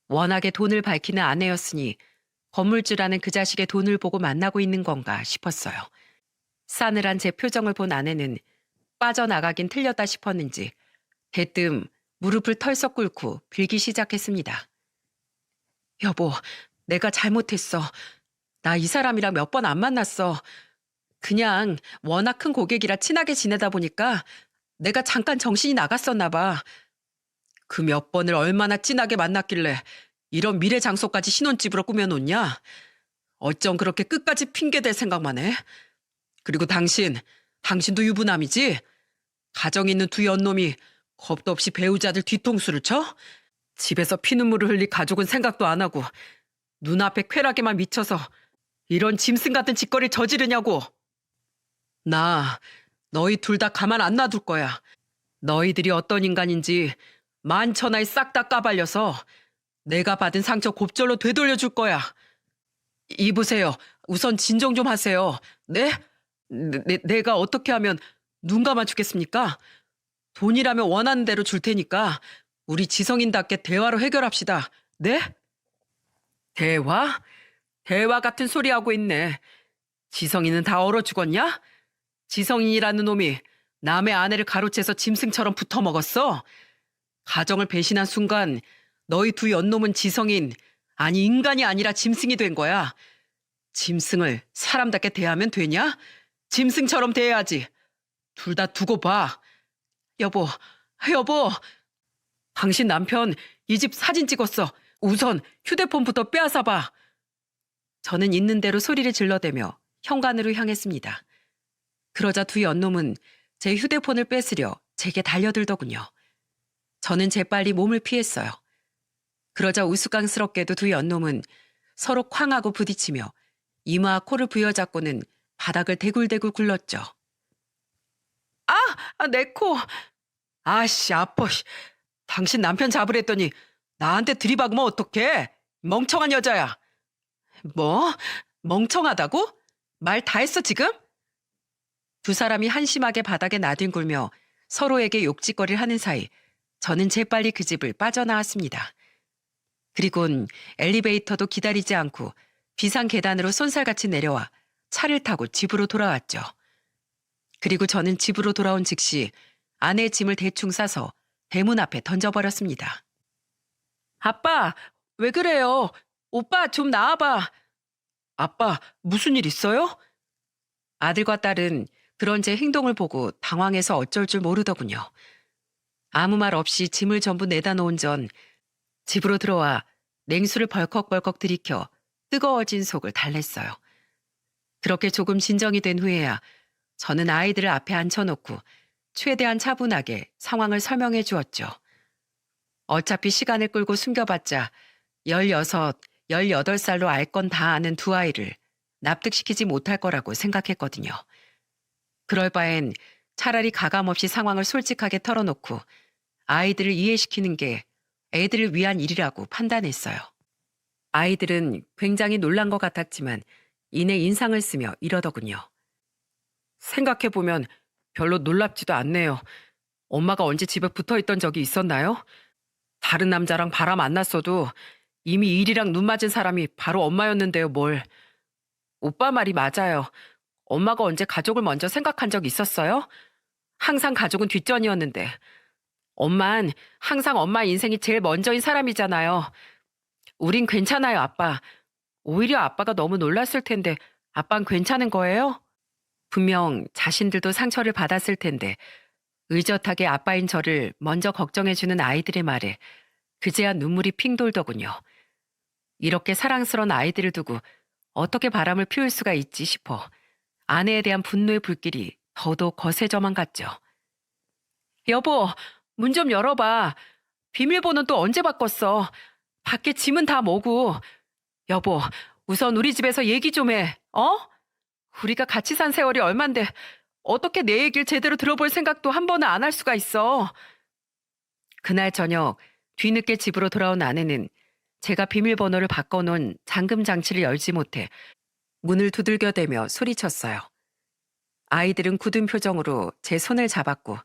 워낙에 돈을 밝히는 아내였으니 건물주라는 그 자식의 돈을 보고 만나고 있는 건가 싶었어요. 싸늘한 제 표정을 본 아내는 빠져나가긴 틀렸다 싶었는지 대뜸 무릎을 털썩 꿇고 빌기 시작했습니다. 여보, 내가 잘못했어. 나 이 사람이랑 몇 번 안 만났어. 그냥 워낙 큰 고객이라 친하게 지내다 보니까 내가 잠깐 정신이 나갔었나 봐. 그 몇 번을 얼마나 진하게 만났길래 이런 미래 장소까지 신혼집으로 꾸며놓냐? 어쩜 그렇게 끝까지 핑계댈 생각만 해? 그리고 당신도 유부남이지? 가정 있는 두 연놈이 겁도 없이 배우자들 뒤통수를 쳐? 집에서 피눈물을 흘릴 가족은 생각도 안 하고 눈앞에 쾌락에만 미쳐서 이런 짐승 같은 짓거리를 저지르냐고. 나 너희 둘 다 가만 안 놔둘 거야. 너희들이 어떤 인간인지 만천하에 싹 다 까발려서 내가 받은 상처 곱절로 되돌려줄 거야. 이보세요. 우선 진정 좀 하세요. 네? 내가 어떻게 하면 눈 감아 주겠습니까? 돈이라면 원하는 대로 줄 테니까 우리 지성인답게 대화로 해결합시다. 네? 대화? 대화 같은 소리 하고 있네. 지성이는 다 얼어 죽었냐? 지성인이라는 놈이 남의 아내를 가로채서 짐승처럼 붙어먹었어? 가정을 배신한 순간 너희 두 연놈은 지성인, 아니 인간이 아니라 짐승이 된 거야. 짐승을 사람답게 대하면 되냐? 짐승처럼 대해야지. 둘 다 두고 봐. 여보, 여보. 당신 남편 이 집 사진 찍었어. 우선 휴대폰부터 빼앗아 봐. 저는 있는 대로 소리를 질러대며 현관으로 향했습니다. 그러자 두 연놈은 제 휴대폰을 뺏으려 제게 달려들더군요. 저는 재빨리 몸을 피했어요. 그러자 우스꽝스럽게도 두 연놈은 서로 쾅하고 부딪히며 이마와 코를 부여잡고는 바닥을 대굴대굴 굴렀죠. 내 코! 아씨, 아파. 당신 남편 잡으랬더니 나한테 들이박으면 어떡해? 멍청한 여자야. 뭐? 멍청하다고? 말 다 했어 지금? 두 사람이 한심하게 바닥에 나뒹굴며 서로에게 욕짓거리를 하는 사이 저는 재빨리 그 집을 빠져나왔습니다. 그리곤 엘리베이터도 기다리지 않고 비상 계단으로 쏜살같이 내려와 차를 타고 집으로 돌아왔죠. 그리고 저는 집으로 돌아온 즉시 아내의 짐을 대충 싸서 대문 앞에 던져버렸습니다. 아빠, 왜 그래요? 오빠 좀 나와봐. 아빠, 무슨 일 있어요? 아들과 딸은 그런 제 행동을 보고 당황해서 어쩔 줄 모르더군요. 아무 말 없이 짐을 전부 내다 놓은 전 집으로 들어와 냉수를 벌컥벌컥 들이켜 뜨거워진 속을 달랬어요. 그렇게 조금 진정이 된 후에야 저는 아이들을 앞에 앉혀놓고 최대한 차분하게 상황을 설명해 주었죠. 어차피 시간을 끌고 숨겨봤자 16, 18살로 알 건 다 아는 두 아이를 납득시키지 못할 거라고 생각했거든요. 그럴 바엔 차라리 가감없이 상황을 솔직하게 털어놓고 아이들을 이해시키는 게 애들을 위한 일이라고 판단했어요. 아이들은 굉장히 놀란 것 같았지만 이내 인상을 쓰며 이러더군요. 생각해보면 별로 놀랍지도 않네요. 엄마가 언제 집에 붙어 있던 적이 있었나요? 다른 남자랑 바람 안 났어도 이미 일이랑 눈 맞은 사람이 바로 엄마였는데요, 뭘. 오빠 말이 맞아요. 엄마가 언제 가족을 먼저 생각한 적 있었어요? 항상 가족은 뒷전이었는데. 엄만 항상 엄마 인생이 제일 먼저인 사람이잖아요. 우린 괜찮아요, 아빠. 오히려 아빠가 너무 놀랐을 텐데 아빤 괜찮은 거예요? 분명 자신들도 상처를 받았을 텐데 의젓하게 아빠인 저를 먼저 걱정해주는 아이들의 말에 그제야 눈물이 핑 돌더군요. 이렇게 사랑스러운 아이들을 두고 어떻게 바람을 피울 수가 있지 싶어 아내에 대한 분노의 불길이 더더욱 거세져만 갔죠. 여보, 문 좀 열어봐. 비밀번호는 또 언제 바꿨어? 밖에 짐은 다 뭐고. 여보, 우선 우리 집에서 얘기 좀 해. 어? 우리가 같이 산 세월이 얼만데 어떻게 내 얘기를 제대로 들어볼 생각도 한 번은 안 할 수가 있어. 그날 저녁 뒤늦게 집으로 돌아온 아내는 제가 비밀번호를 바꿔놓은 잠금 장치를 열지 못해 문을 두들겨대며 소리쳤어요. 아이들은 굳은 표정으로 제 손을 잡았고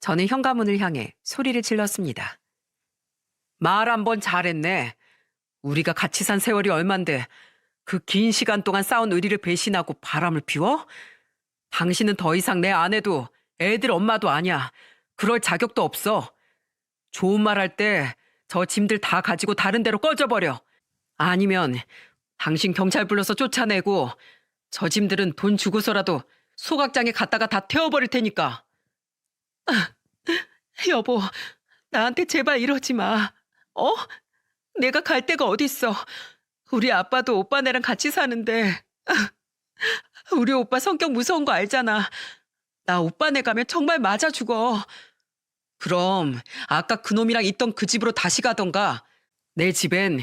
저는 현관문을 향해 소리를 질렀습니다. 말 한 번 잘했네. 우리가 같이 산 세월이 얼만데 그 긴 시간 동안 쌓은 의리를 배신하고 바람을 피워? 당신은 더 이상 내 아내도 애들 엄마도 아니야. 그럴 자격도 없어. 좋은 말 할 때 저 짐들 다 가지고 다른 데로 꺼져버려. 아니면 당신 경찰 불러서 쫓아내고 저 짐들은 돈 주고서라도 소각장에 갖다가 다 태워버릴 테니까. 여보, 나한테 제발 이러지 마. 어? 내가 갈 데가 어딨어. 우리 아빠도 오빠네랑 같이 사는데. 우리 오빠 성격 무서운 거 알잖아. 나 오빠네 가면 정말 맞아 죽어. 그럼 아까 그놈이랑 있던 그 집으로 다시 가던가. 내 집엔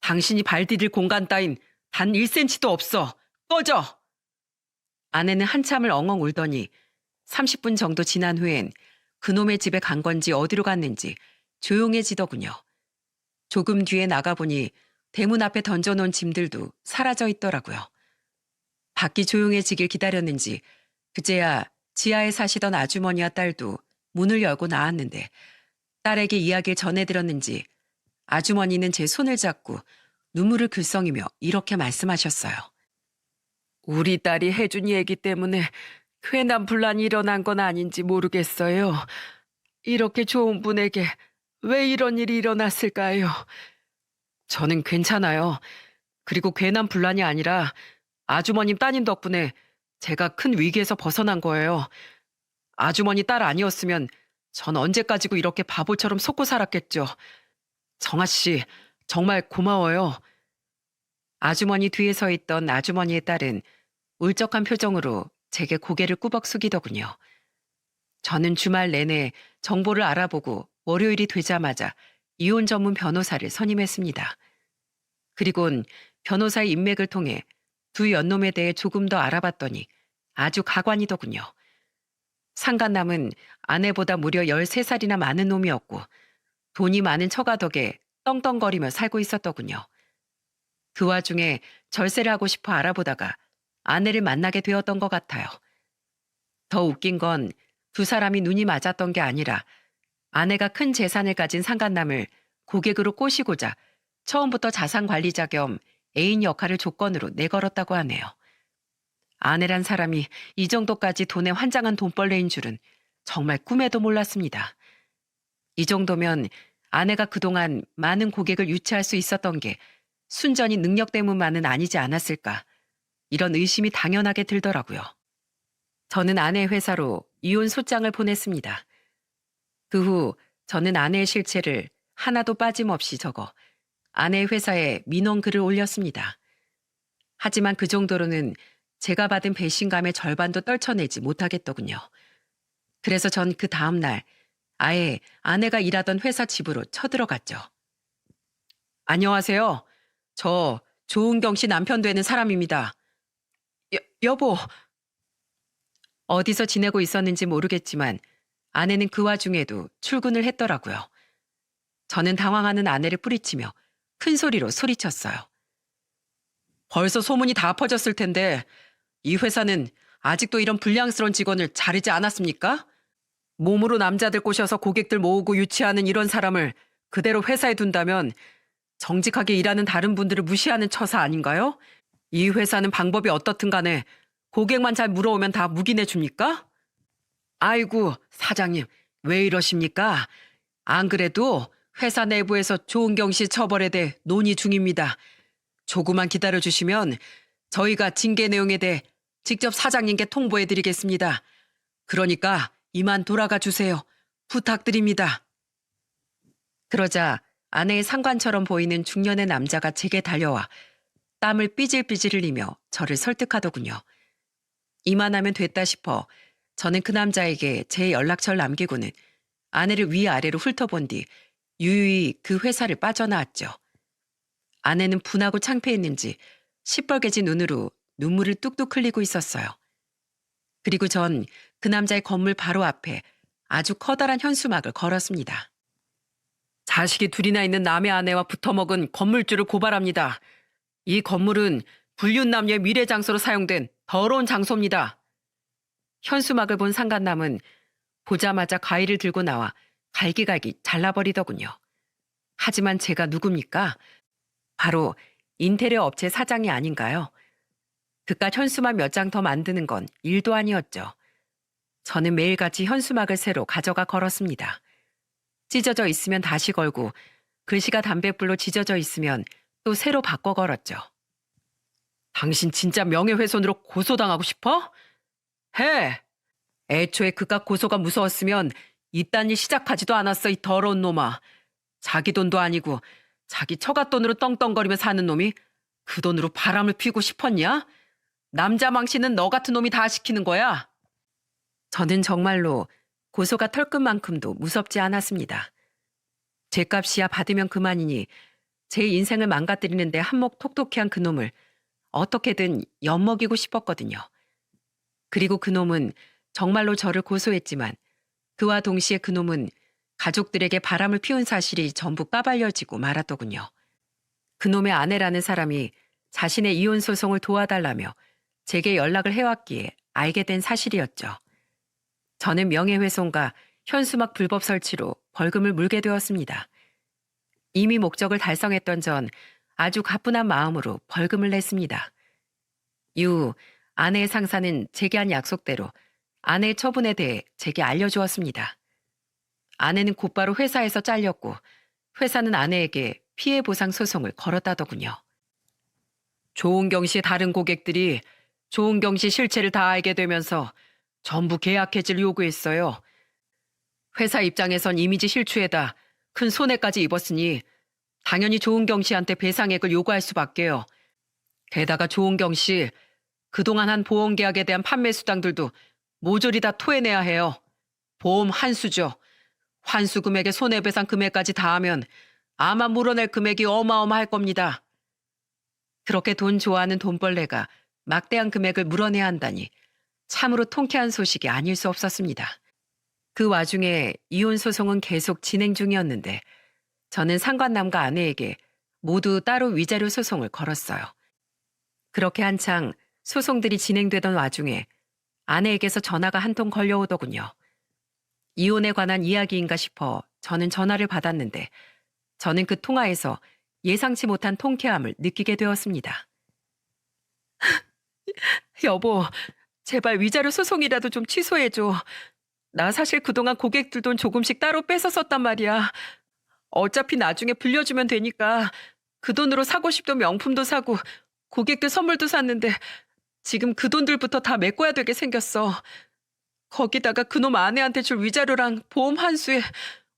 당신이 발 디딜 공간 따윈 단 1cm도 없어. 꺼져. 아내는 한참을 엉엉 울더니 30분 정도 지난 후엔 그놈의 집에 간 건지 어디로 갔는지 조용해지더군요. 조금 뒤에 나가보니 대문 앞에 던져놓은 짐들도 사라져 있더라고요. 밖이 조용해지길 기다렸는지 그제야 지하에 사시던 아주머니와 딸도 문을 열고 나왔는데 딸에게 이야기를 전해드렸는지 아주머니는 제 손을 잡고 눈물을 글썽이며 이렇게 말씀하셨어요. 우리 딸이 해준 얘기 때문에 괜한 분란이 일어난 건 아닌지 모르겠어요. 이렇게 좋은 분에게 왜 이런 일이 일어났을까요? 저는 괜찮아요. 그리고 괜한 분란이 아니라 아주머님 따님 덕분에 제가 큰 위기에서 벗어난 거예요. 아주머니 딸 아니었으면 전 언제까지고 이렇게 바보처럼 속고 살았겠죠. 정아 씨, 정말 고마워요. 아주머니 뒤에 서 있던 아주머니의 딸은 울적한 표정으로 제게 고개를 꾸벅 숙이더군요. 저는 주말 내내 정보를 알아보고 월요일이 되자마자 이혼 전문 변호사를 선임했습니다. 그리곤 변호사의 인맥을 통해 두 연놈에 대해 조금 더 알아봤더니 아주 가관이더군요. 상간남은 아내보다 무려 13살이나 많은 놈이었고 돈이 많은 처가 덕에 떵떵거리며 살고 있었더군요. 그 와중에 절세를 하고 싶어 알아보다가 아내를 만나게 되었던 것 같아요. 더 웃긴 건 두 사람이 눈이 맞았던 게 아니라 아내가 큰 재산을 가진 상간남을 고객으로 꼬시고자 처음부터 자산관리자 겸 애인 역할을 조건으로 내걸었다고 하네요. 아내란 사람이 이 정도까지 돈에 환장한 돈벌레인 줄은 정말 꿈에도 몰랐습니다. 이 정도면 아내가 그동안 많은 고객을 유치할 수 있었던 게 순전히 능력 때문만은 아니지 않았을까. 이런 의심이 당연하게 들더라고요. 저는 아내 회사로 이혼 소장을 보냈습니다. 그 후 저는 아내의 실체를 하나도 빠짐없이 적어 아내의 회사에 민원 글을 올렸습니다. 하지만 그 정도로는 제가 받은 배신감의 절반도 떨쳐내지 못하겠더군요. 그래서 전 그 다음 날 아예 아내가 일하던 회사 집으로 쳐들어갔죠. 안녕하세요. 저 조은경 씨 남편 되는 사람입니다. 여보. 어디서 지내고 있었는지 모르겠지만 아내는 그 와중에도 출근을 했더라고요. 저는 당황하는 아내를 뿌리치며 큰 소리로 소리쳤어요. 벌써 소문이 다 퍼졌을 텐데 이 회사는 아직도 이런 불량스러운 직원을 자르지 않았습니까? 몸으로 남자들 꼬셔서 고객들 모으고 유치하는 이런 사람을 그대로 회사에 둔다면 정직하게 일하는 다른 분들을 무시하는 처사 아닌가요? 이 회사는 방법이 어떻든 간에 고객만 잘 물어오면 다 묵인해 줍니까? 아이고, 사장님, 왜 이러십니까? 안 그래도 회사 내부에서 조은경 씨 처벌에 대해 논의 중입니다. 조금만 기다려 주시면 저희가 징계 내용에 대해 직접 사장님께 통보해 드리겠습니다. 그러니까 이만 돌아가 주세요. 부탁드립니다. 그러자 아내의 상관처럼 보이는 중년의 남자가 제게 달려와 땀을 삐질삐질 흘리며 저를 설득하더군요. 이만하면 됐다 싶어 저는 그 남자에게 제 연락처를 남기고는 아내를 위아래로 훑어본 뒤 유유히 그 회사를 빠져나왔죠. 아내는 분하고 창피했는지 시뻘개진 눈으로 눈물을 뚝뚝 흘리고 있었어요. 그리고 전 그 남자의 건물 바로 앞에 아주 커다란 현수막을 걸었습니다. 자식이 둘이나 있는 남의 아내와 붙어먹은 건물주를 고발합니다. 이 건물은 불륜남녀의 미래 장소로 사용된 더러운 장소입니다. 현수막을 본 상간남은 보자마자 가위를 들고 나와 갈기갈기 잘라버리더군요. 하지만 제가 누굽니까? 바로 인테리어 업체 사장이 아닌가요? 그깟 현수막 몇 장 더 만드는 건 일도 아니었죠. 저는 매일같이 현수막을 새로 가져가 걸었습니다. 찢어져 있으면 다시 걸고 글씨가 담뱃불로 지져져 있으면 또 새로 바꿔 걸었죠. 당신 진짜 명예훼손으로 고소당하고 싶어? 해! 애초에 그깟 고소가 무서웠으면 이딴 일 시작하지도 않았어, 이 더러운 놈아. 자기 돈도 아니고 자기 처가 돈으로 떵떵거리며 사는 놈이 그 돈으로 바람을 피우고 싶었냐? 남자 망신은 너 같은 놈이 다 시키는 거야. 저는 정말로 고소가 털끝만큼도 무섭지 않았습니다. 죗값이야 받으면 그만이니 제 인생을 망가뜨리는데 한몫 톡톡해한 그놈을 어떻게든 엿먹이고 싶었거든요. 그리고 그놈은 정말로 저를 고소했지만 그와 동시에 그놈은 가족들에게 바람을 피운 사실이 전부 까발려지고 말았더군요. 그놈의 아내라는 사람이 자신의 이혼 소송을 도와달라며 제게 연락을 해왔기에 알게 된 사실이었죠. 저는 명예훼손과 현수막 불법 설치로 벌금을 물게 되었습니다. 이미 목적을 달성했던 전 아주 가뿐한 마음으로 벌금을 냈습니다. 이후 아내의 상사는 제게 한 약속대로 아내의 처분에 대해 제게 알려주었습니다. 아내는 곧바로 회사에서 잘렸고 회사는 아내에게 피해 보상 소송을 걸었다더군요. 조은경 씨 다른 고객들이 조은경 씨 실체를 다 알게 되면서 전부 계약 해지를 요구했어요. 회사 입장에선 이미지 실추에다 큰 손해까지 입었으니 당연히 조은경 씨한테 배상액을 요구할 수밖에요. 게다가 조은경 씨 그동안 한 보험 계약에 대한 판매 수당들도 모조리 다 토해내야 해요. 보험 환수죠. 환수 금액에 손해배상 금액까지 다하면 아마 물어낼 금액이 어마어마할 겁니다. 그렇게 돈 좋아하는 돈벌레가 막대한 금액을 물어내야 한다니 참으로 통쾌한 소식이 아닐 수 없었습니다. 그 와중에 이혼 소송은 계속 진행 중이었는데 저는 상관남과 아내에게 모두 따로 위자료 소송을 걸었어요. 그렇게 한창 소송들이 진행되던 와중에 아내에게서 전화가 한 통 걸려오더군요. 이혼에 관한 이야기인가 싶어 저는 전화를 받았는데 저는 그 통화에서 예상치 못한 통쾌함을 느끼게 되었습니다. 여보, 제발 위자료 소송이라도 좀 취소해줘. 나 사실 그동안 고객들 돈 조금씩 따로 뺏어 썼단 말이야. 어차피 나중에 불려주면 되니까 그 돈으로 사고 싶던 명품도 사고 고객들 선물도 샀는데 지금 그 돈들부터 다 메꿔야 되게 생겼어. 거기다가 그놈 아내한테 줄 위자료랑 보험 환수에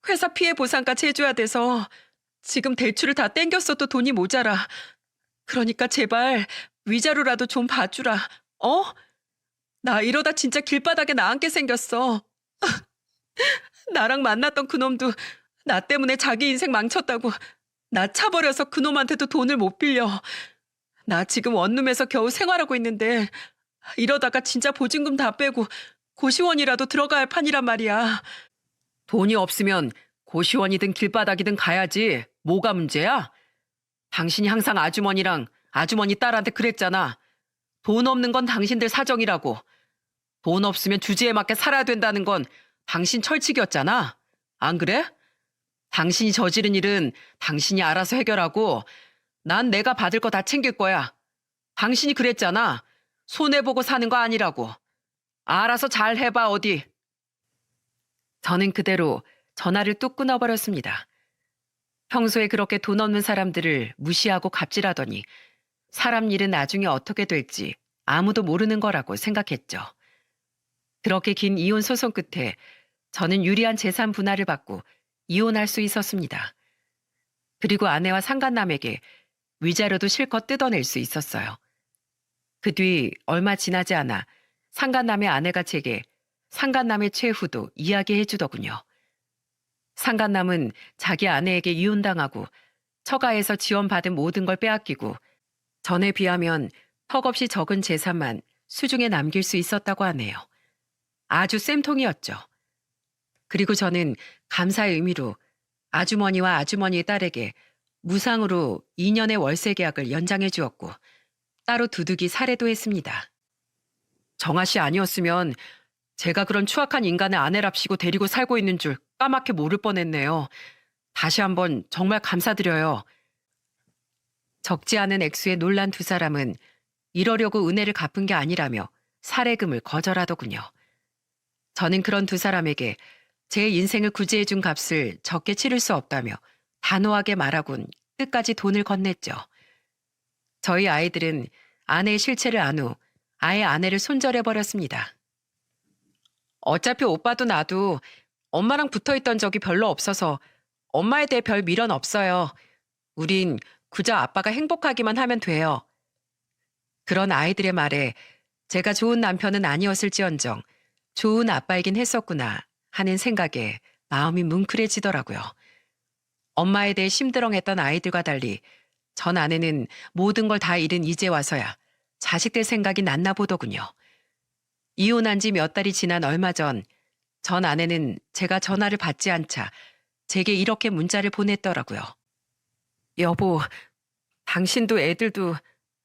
회사 피해 보상까지 해줘야 돼서 지금 대출을 다 땡겼어도 돈이 모자라. 그러니까 제발 위자료라도 좀 봐주라. 어? 나 이러다 진짜 길바닥에 나앉게 생겼어. 나랑 만났던 그놈도 나 때문에 자기 인생 망쳤다고 나 차버려서 그놈한테도 돈을 못 빌려. 나 지금 원룸에서 겨우 생활하고 있는데 이러다가 진짜 보증금 다 빼고 고시원이라도 들어가야 할 판이란 말이야. 돈이 없으면 고시원이든 길바닥이든 가야지. 뭐가 문제야? 당신이 항상 아주머니랑 아주머니 딸한테 그랬잖아. 돈 없는 건 당신들 사정이라고. 돈 없으면 주제에 맞게 살아야 된다는 건 당신 철칙이었잖아. 안 그래? 당신이 저지른 일은 당신이 알아서 해결하고 난 내가 받을 거 다 챙길 거야. 당신이 그랬잖아. 손해보고 사는 거 아니라고. 알아서 잘 해봐 어디. 저는 그대로 전화를 뚝 끊어버렸습니다. 평소에 그렇게 돈 없는 사람들을 무시하고 갑질하더니 사람 일은 나중에 어떻게 될지 아무도 모르는 거라고 생각했죠. 그렇게 긴 이혼 소송 끝에 저는 유리한 재산 분할을 받고 이혼할 수 있었습니다. 그리고 아내와 상간남에게 위자료도 실컷 뜯어낼 수 있었어요. 그 뒤 얼마 지나지 않아 상간남의 아내가 제게 상간남의 최후도 이야기해 주더군요. 상간남은 자기 아내에게 이혼당하고 처가에서 지원받은 모든 걸 빼앗기고 전에 비하면 턱없이 적은 재산만 수중에 남길 수 있었다고 하네요. 아주 쌤통이었죠. 그리고 저는 감사의 의미로 아주머니와 아주머니의 딸에게 무상으로 2년의 월세 계약을 연장해 주었고 따로 두둑이 살해도 했습니다. 정아 씨 아니었으면 제가 그런 추악한 인간의 아내랍시고 데리고 살고 있는 줄 까맣게 모를 뻔했네요. 다시 한번 정말 감사드려요. 적지 않은 액수에 놀란 두 사람은 이러려고 은혜를 갚은 게 아니라며 살해금을 거절하더군요. 저는 그런 두 사람에게 제 인생을 구제해준 값을 적게 치를 수 없다며 단호하게 말하곤 끝까지 돈을 건넸죠. 저희 아이들은 아내의 실체를 안 후 아예 아내를 손절해버렸습니다. 어차피 오빠도 나도 엄마랑 붙어있던 적이 별로 없어서 엄마에 대해 별 미련 없어요. 우린 그저 아빠가 행복하기만 하면 돼요. 그런 아이들의 말에 제가 좋은 남편은 아니었을지언정 좋은 아빠이긴 했었구나 하는 생각에 마음이 뭉클해지더라고요. 엄마에 대해 심드렁했던 아이들과 달리 전 아내는 모든 걸 다 잃은 이제 와서야 자식들 생각이 났나 보더군요. 이혼한 지 몇 달이 지난 얼마 전 아내는 제가 전화를 받지 않자 제게 이렇게 문자를 보냈더라고요. 여보, 당신도 애들도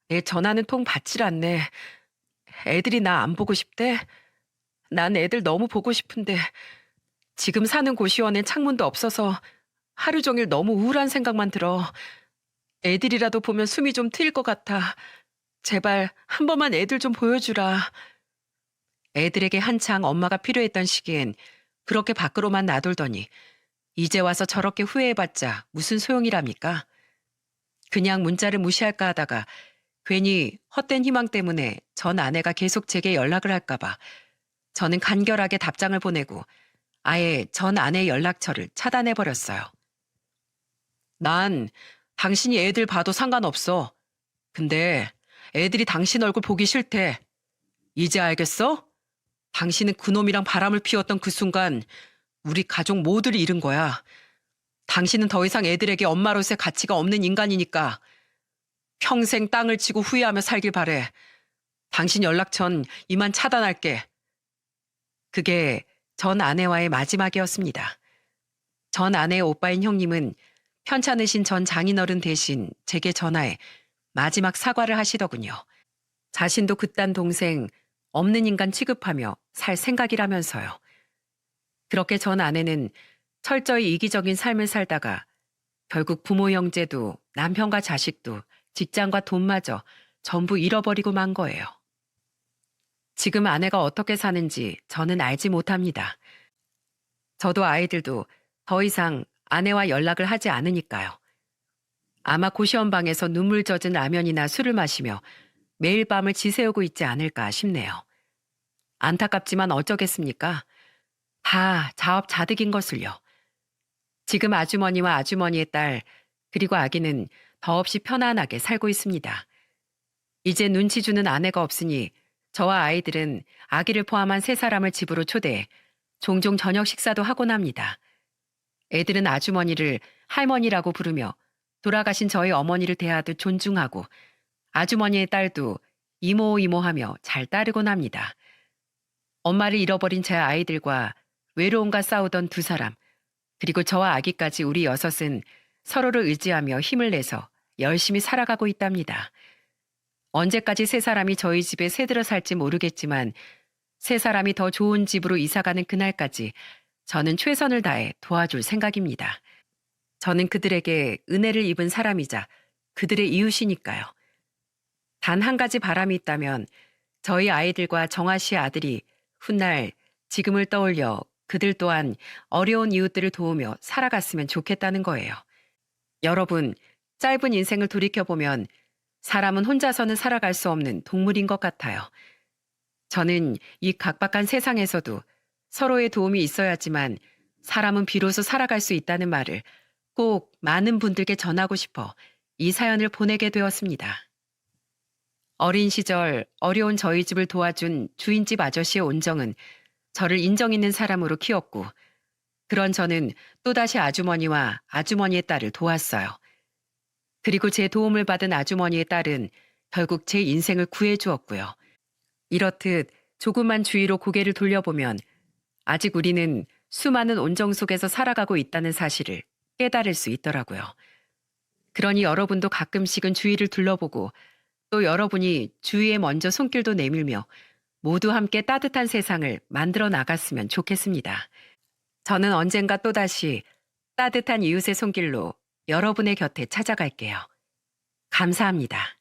내 전화는 통 받질 않네. 애들이 나 안 보고 싶대? 난 애들 너무 보고 싶은데 지금 사는 고시원엔 창문도 없어서 하루 종일 너무 우울한 생각만 들어. 애들이라도 보면 숨이 좀 트일 것 같아. 제발 한 번만 애들 좀 보여주라. 애들에게 한창 엄마가 필요했던 시기엔 그렇게 밖으로만 나돌더니 이제 와서 저렇게 후회해봤자 무슨 소용이랍니까? 그냥 문자를 무시할까 하다가 괜히 헛된 희망 때문에 전 아내가 계속 제게 연락을 할까봐 저는 간결하게 답장을 보내고 아예 전 아내의 연락처를 차단해버렸어요. 난 당신이 애들 봐도 상관없어. 근데 애들이 당신 얼굴 보기 싫대. 이제 알겠어? 당신은 그놈이랑 바람을 피웠던 그 순간 우리 가족 모두를 잃은 거야. 당신은 더 이상 애들에게 엄마로서의 가치가 없는 인간이니까 평생 땅을 치고 후회하며 살길 바래. 당신 연락처는 이만 차단할게. 그게 전 아내와의 마지막이었습니다. 전 아내의 오빠인 형님은 편찮으신 전 장인어른 대신 제게 전화해 마지막 사과를 하시더군요. 자신도 그딴 동생 없는 인간 취급하며 살 생각이라면서요. 그렇게 전 아내는 철저히 이기적인 삶을 살다가 결국 부모 형제도 남편과 자식도 직장과 돈마저 전부 잃어버리고 만 거예요. 지금 아내가 어떻게 사는지 저는 알지 못합니다. 저도 아이들도 더 이상 아내와 연락을 하지 않으니까요. 아마 고시원 방에서 눈물 젖은 라면이나 술을 마시며 매일 밤을 지새우고 있지 않을까 싶네요. 안타깝지만 어쩌겠습니까? 다 자업자득인 것을요. 지금 아주머니와 아주머니의 딸 그리고 아기는 더없이 편안하게 살고 있습니다. 이제 눈치 주는 아내가 없으니 저와 아이들은 아기를 포함한 세 사람을 집으로 초대해 종종 저녁 식사도 하곤 합니다. 애들은 아주머니를 할머니라고 부르며 돌아가신 저희 어머니를 대하듯 존중하고 아주머니의 딸도 이모 이모하며 잘 따르곤 합니다. 엄마를 잃어버린 제 아이들과 외로움과 싸우던 두 사람, 그리고 저와 아기까지 우리 여섯은 서로를 의지하며 힘을 내서 열심히 살아가고 있답니다. 언제까지 세 사람이 저희 집에 새들어 살지 모르겠지만 세 사람이 더 좋은 집으로 이사가는 그날까지 저는 최선을 다해 도와줄 생각입니다. 저는 그들에게 은혜를 입은 사람이자 그들의 이웃이니까요. 단 한 가지 바람이 있다면 저희 아이들과 정아 씨의 아들이 훗날 지금을 떠올려 그들 또한 어려운 이웃들을 도우며 살아갔으면 좋겠다는 거예요. 여러분, 짧은 인생을 돌이켜보면 사람은 혼자서는 살아갈 수 없는 동물인 것 같아요. 저는 이 각박한 세상에서도 서로의 도움이 있어야지만 사람은 비로소 살아갈 수 있다는 말을 꼭 많은 분들께 전하고 싶어 이 사연을 보내게 되었습니다. 어린 시절 어려운 저희 집을 도와준 주인집 아저씨의 온정은 저를 인정 있는 사람으로 키웠고, 그런 저는 또다시 아주머니와 아주머니의 딸을 도왔어요. 그리고 제 도움을 받은 아주머니의 딸은 결국 제 인생을 구해주었고요. 이렇듯 조그만 주위로 고개를 돌려보면 아직 우리는 수많은 온정 속에서 살아가고 있다는 사실을 깨달을 수 있더라고요. 그러니 여러분도 가끔씩은 주위를 둘러보고 또 여러분이 주위에 먼저 손길도 내밀며 모두 함께 따뜻한 세상을 만들어 나갔으면 좋겠습니다. 저는 언젠가 또다시 따뜻한 이웃의 손길로 여러분의 곁에 찾아갈게요. 감사합니다.